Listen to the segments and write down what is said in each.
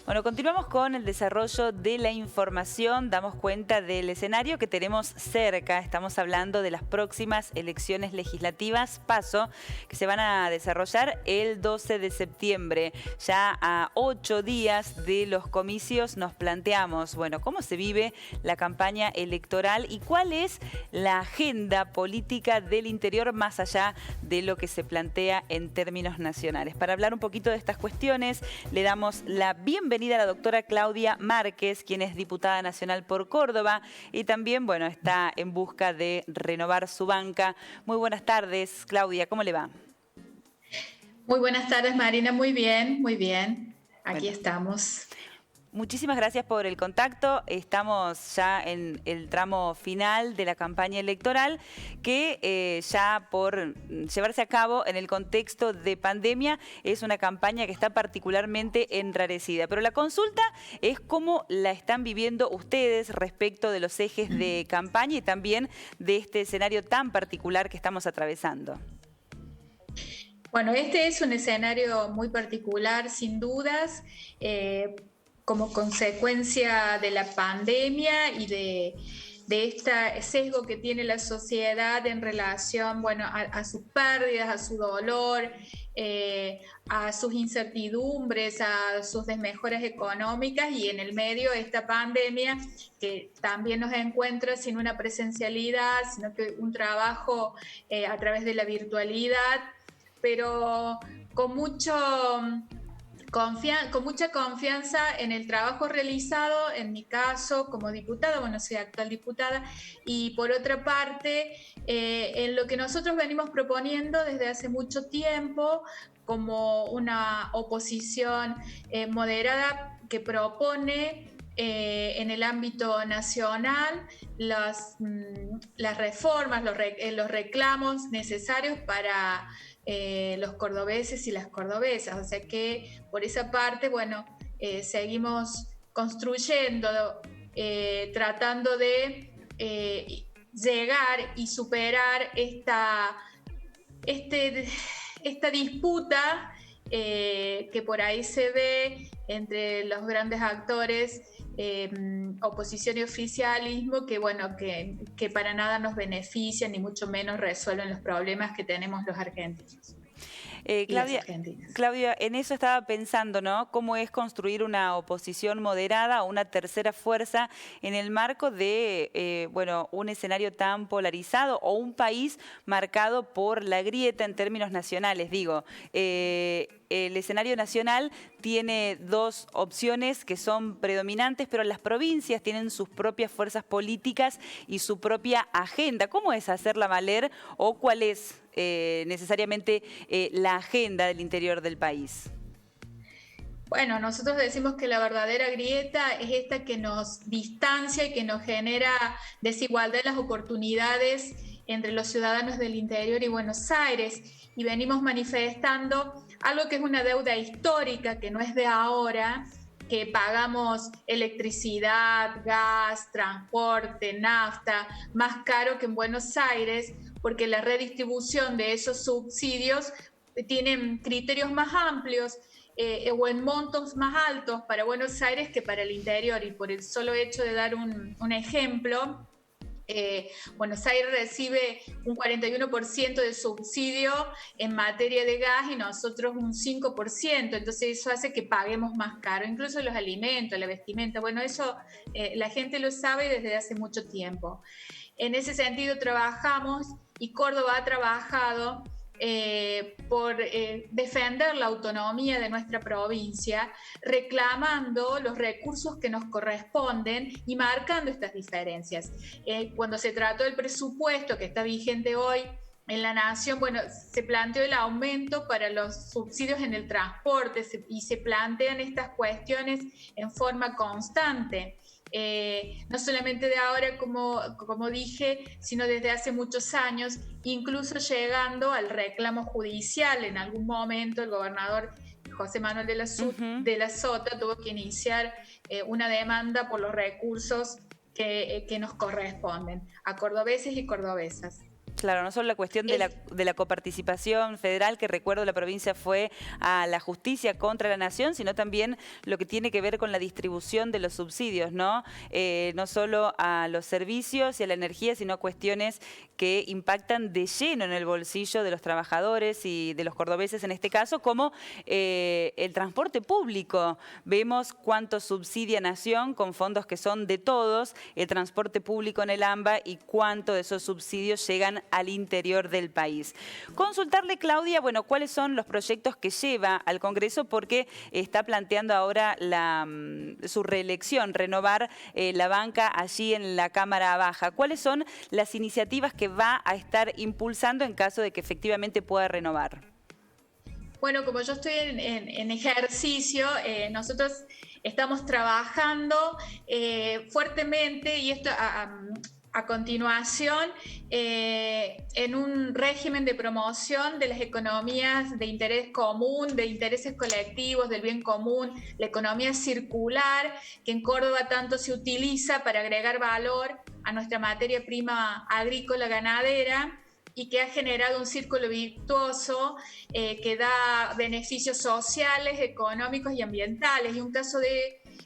Bueno, continuamos con el desarrollo de la información. Damos cuenta del escenario que tenemos cerca. Estamos hablando de las próximas elecciones legislativas, PASO, que se van a desarrollar el 12 de septiembre. Ya a 8 días de los comicios nos planteamos, bueno, cómo se vive la campaña electoral y cuál es la agenda política del interior más allá de lo que se plantea en términos nacionales. Para hablar un poquito de estas cuestiones, le damos la bienvenida a la doctora Claudia Márquez, quien es diputada nacional por Córdoba y también, bueno, está en busca de renovar su banca. Muy buenas tardes, Claudia, ¿cómo le va? Muy buenas tardes, Marina, muy bien, muy bien. Aquí estamos. Muchísimas gracias por el contacto. Estamos ya en el tramo final de la campaña electoral que ya por llevarse a cabo en el contexto de pandemia es una campaña que está particularmente enrarecida. Pero la consulta es cómo la están viviendo ustedes respecto de los ejes de campaña y también de este escenario tan particular que estamos atravesando. Bueno, este es un escenario muy particular, sin dudas, como consecuencia de la pandemia y de este sesgo que tiene la sociedad en relación, bueno, a sus pérdidas, a su dolor, a sus incertidumbres, a sus desmejoras económicas, y en el medio esta pandemia que también nos encuentra sin una presencialidad, sino que un trabajo a través de la virtualidad, pero con mucha confianza en el trabajo realizado, en mi caso como diputada, bueno, soy actual diputada, y por otra parte, en lo que nosotros venimos proponiendo desde hace mucho tiempo como una oposición moderada que propone en el ámbito nacional las reformas, los reclamos necesarios para los cordobeses y las cordobesas. O sea que por esa parte, bueno, seguimos construyendo, tratando de llegar y superar esta disputa que por ahí se ve entre los grandes actores, oposición y oficialismo, que bueno, que para nada nos benefician ni mucho menos resuelven los problemas que tenemos los argentinos. Claudia, en eso estaba pensando, ¿no? ¿Cómo es construir una oposición moderada o una tercera fuerza en el marco de, bueno, un escenario tan polarizado o un país marcado por la grieta en términos nacionales? Digo, el escenario nacional tiene dos opciones que son predominantes, pero las provincias tienen sus propias fuerzas políticas y su propia agenda. ¿Cómo es hacerla valer o cuál es necesariamente la agenda del interior del país? Bueno, nosotros decimos que la verdadera grieta es esta que nos distancia y que nos genera desigualdad en las oportunidades entre los ciudadanos del interior y Buenos Aires, y venimos manifestando algo que es una deuda histórica, que no es de ahora, que pagamos electricidad, gas, transporte, nafta, más caro que en Buenos Aires, porque la redistribución de esos subsidios tienen criterios más amplios o en montos más altos para Buenos Aires que para el interior. Y por el solo hecho de dar un ejemplo, Buenos Aires recibe un 41% de subsidio en materia de gas y nosotros un 5%, entonces eso hace que paguemos más caro, incluso los alimentos, la vestimenta. Bueno, eso la gente lo sabe desde hace mucho tiempo. En ese sentido trabajamos, y Córdoba ha trabajado por defender la autonomía de nuestra provincia, reclamando los recursos que nos corresponden y marcando estas diferencias. Cuando se trató del presupuesto que está vigente hoy en la Nación, bueno, se planteó el aumento para los subsidios en el transporte y se plantean estas cuestiones en forma constante. No solamente de ahora, como dije, sino desde hace muchos años, incluso llegando al reclamo judicial. En algún momento el gobernador José Manuel de la Sota tuvo que iniciar una demanda por los recursos que nos corresponden a cordobeses y cordobesas. Claro, no solo la cuestión de la coparticipación federal, que recuerdo la provincia fue a la justicia contra la nación, sino también lo que tiene que ver con la distribución de los subsidios, ¿no? No solo a los servicios y a la energía, sino cuestiones que impactan de lleno en el bolsillo de los trabajadores y de los cordobeses en este caso, como el transporte público. Vemos cuánto subsidia Nación con fondos que son de todos, el transporte público en el AMBA y cuánto de esos subsidios llegan al interior del país. Consultarle, Claudia, bueno, cuáles son los proyectos que lleva al Congreso, porque está planteando ahora su reelección, renovar la banca allí en la Cámara Baja. ¿Cuáles son las iniciativas que va a estar impulsando en caso de que efectivamente pueda renovar? Bueno, como yo estoy en ejercicio, nosotros estamos trabajando fuertemente, y esto a continuación, en un régimen de promoción de las economías de interés común, de intereses colectivos, del bien común, la economía circular, que en Córdoba tanto se utiliza para agregar valor a nuestra materia prima agrícola ganadera, y que ha generado un círculo virtuoso que da beneficios sociales, económicos y ambientales. Y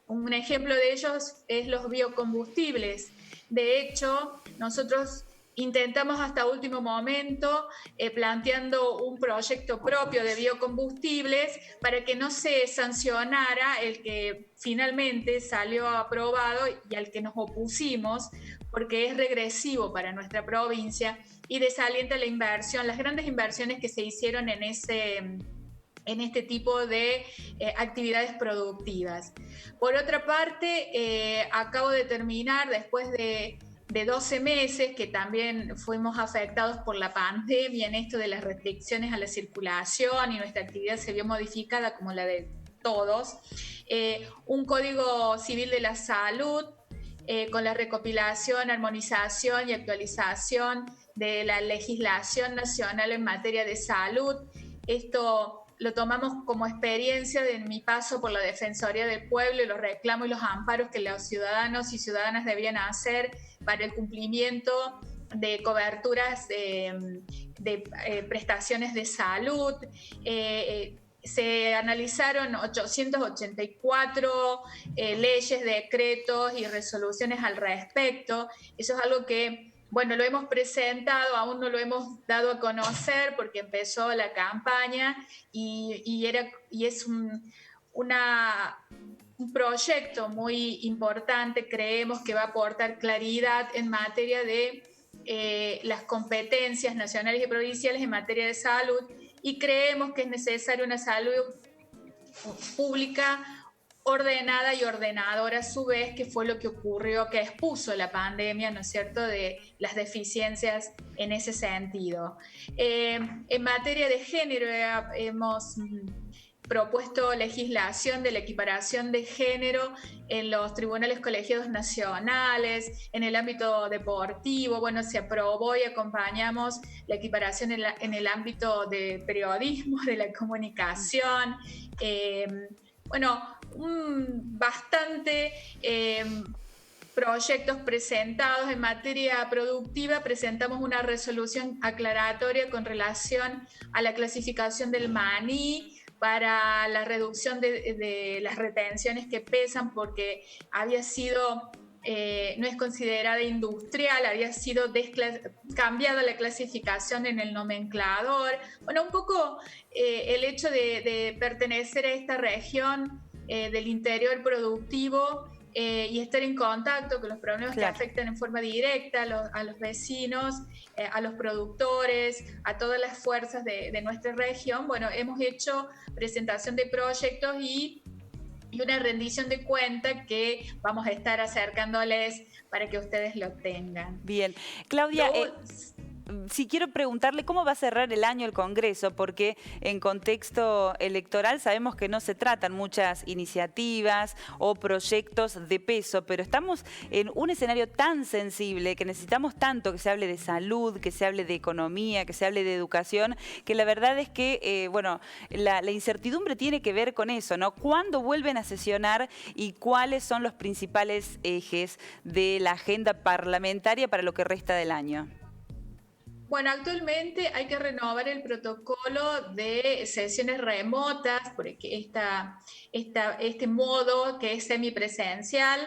un ejemplo de ellos es los biocombustibles. De hecho, nosotros intentamos hasta último momento planteando un proyecto propio de biocombustibles para que no se sancionara el que finalmente salió aprobado y al que nos opusimos, porque es regresivo para nuestra provincia y desalienta la inversión, las grandes inversiones que se hicieron en este tipo de actividades productivas. Por otra parte, acabo de terminar, después de 12 meses, que también fuimos afectados por la pandemia en esto de las restricciones a la circulación, y nuestra actividad se vio modificada como la de todos, un Código Civil de la Salud, con la recopilación, armonización y actualización de la legislación nacional en materia de salud. Esto lo tomamos como experiencia de mi paso por la Defensoría del Pueblo y los reclamos y los amparos que los ciudadanos y ciudadanas debían hacer para el cumplimiento de coberturas de prestaciones de salud. Se analizaron 884 leyes, decretos y resoluciones al respecto. Eso es algo que, bueno, lo hemos presentado, aún no lo hemos dado a conocer porque empezó la campaña y es un proyecto muy importante. Creemos que va a aportar claridad en materia de las competencias nacionales y provinciales en materia de salud, y creemos que es necesaria una salud pública ordenada y ordenadora a su vez, que fue lo que ocurrió, que expuso la pandemia, ¿no es cierto?, de las deficiencias en ese sentido. En materia de género hemos propuesto legislación de la equiparación de género en los tribunales colegiados nacionales, en el ámbito deportivo. Bueno, se aprobó y acompañamos la equiparación en el ámbito de periodismo, de la comunicación. Bastante proyectos presentados. En materia productiva presentamos una resolución aclaratoria con relación a la clasificación del maní, para la reducción de las retenciones que pesan, porque había sido, no es considerada industrial, había sido cambiada la clasificación en el nomenclador. Bueno, un poco el hecho de pertenecer a esta región del interior productivo y estar en contacto con los problemas que afectan en forma directa a los vecinos, a los productores, a todas las fuerzas de nuestra región. Bueno, hemos hecho presentación de proyectos y una rendición de cuenta que vamos a estar acercándoles para que ustedes lo tengan. Bien. Claudia, sí quiero preguntarle cómo va a cerrar el año el Congreso, porque en contexto electoral sabemos que no se tratan muchas iniciativas o proyectos de peso, pero estamos en un escenario tan sensible que necesitamos tanto que se hable de salud, que se hable de economía, que se hable de educación, que la verdad es que, la incertidumbre tiene que ver con eso, ¿no? ¿Cuándo vuelven a sesionar y cuáles son los principales ejes de la agenda parlamentaria para lo que resta del año? Bueno, actualmente hay que renovar el protocolo de sesiones remotas, porque este modo que es semipresencial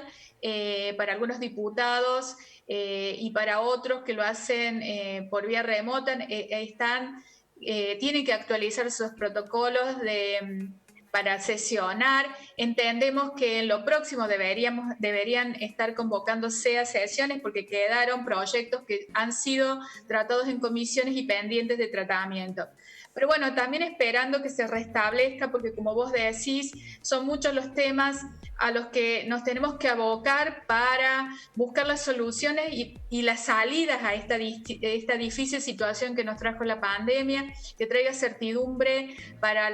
para algunos diputados y para otros que lo hacen por vía remota, tienen que actualizar sus protocolos para sesionar. Entendemos que en lo próximo deberían estar convocándose a sesiones porque quedaron proyectos que han sido tratados en comisiones y pendientes de tratamiento. Pero bueno, también esperando que se restablezca, porque como vos decís, son muchos los temas a los que nos tenemos que abocar para buscar las soluciones y las salidas a esta difícil situación que nos trajo la pandemia, que traiga certidumbre para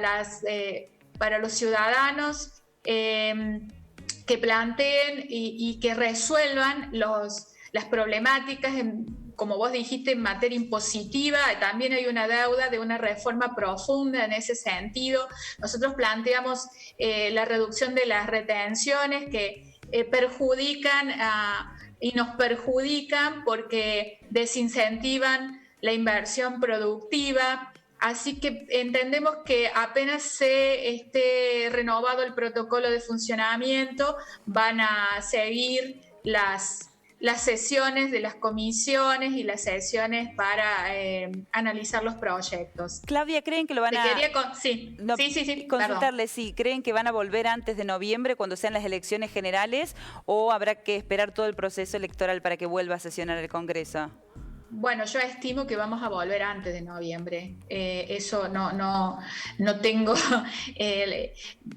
los ciudadanos, que planteen y que resuelvan las problemáticas, como vos dijiste, en materia impositiva. También hay una deuda de una reforma profunda en ese sentido. Nosotros planteamos la reducción de las retenciones que perjudican y nos perjudican porque desincentivan la inversión productiva. Así que entendemos que apenas se esté renovado el protocolo de funcionamiento, van a seguir las sesiones de las comisiones y las sesiones para analizar los proyectos. Claudia, ¿creen que lo van a...? Sí, consultarle, sí, ¿creen que van a volver antes de noviembre cuando sean las elecciones generales o habrá que esperar todo el proceso electoral para que vuelva a sesionar el Congreso? Bueno, yo estimo que vamos a volver antes de noviembre. Eso no tengo...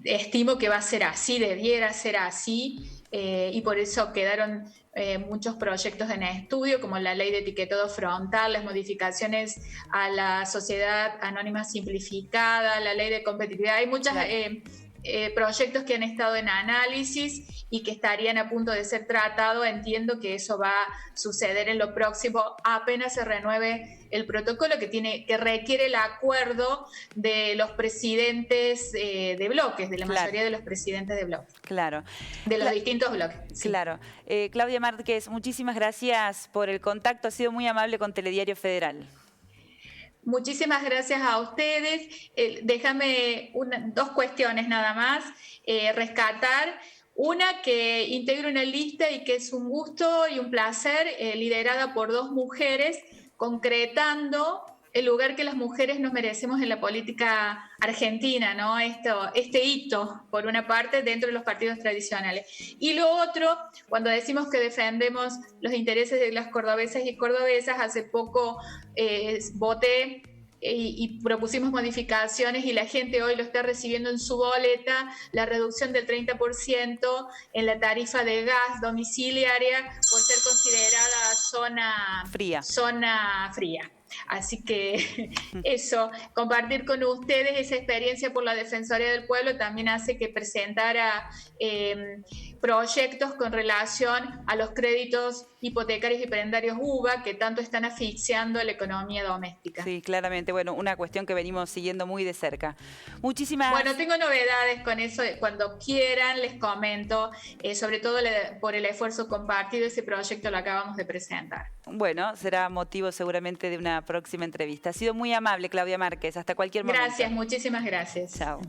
estimo que va a ser así, debiera ser así, y por eso quedaron muchos proyectos en estudio, como la ley de etiquetado frontal, las modificaciones a la sociedad anónima simplificada, la ley de competitividad. Hay muchos proyectos que han estado en análisis y que estarían a punto de ser tratados. Entiendo que eso va a suceder en lo próximo, apenas se renueve el protocolo que requiere el acuerdo de los presidentes de bloques, de la mayoría de los presidentes de bloques. Claro. De los distintos bloques. Sí. Claro. Claudia Márquez, muchísimas gracias por el contacto. Ha sido muy amable con Telediario Federal. Muchísimas gracias a ustedes. Déjame dos cuestiones nada más rescatar. Una, que integro una lista y que es un gusto y un placer, liderada por dos mujeres, concretando el lugar que las mujeres nos merecemos en la política argentina, ¿no? Este hito, por una parte, dentro de los partidos tradicionales. Y lo otro, cuando decimos que defendemos los intereses de las cordobesas y cordobesas, hace poco voté y propusimos modificaciones y la gente hoy lo está recibiendo en su boleta, la reducción del 30% en la tarifa de gas domiciliaria por ser considerada zona fría. Así que eso, compartir con ustedes esa experiencia por la Defensoría del Pueblo también hace que presentara proyectos con relación a los créditos hipotecarios y prendarios UVA que tanto están asfixiando la economía doméstica. Sí, claramente. Bueno, una cuestión que venimos siguiendo muy de cerca. Bueno, tengo novedades con eso. Cuando quieran les comento, sobre todo por el esfuerzo compartido, ese proyecto lo acabamos de presentar. Bueno, será motivo seguramente de una próxima entrevista. Ha sido muy amable, Claudia Márquez. Hasta cualquier momento. Gracias, muchísimas gracias. Chao.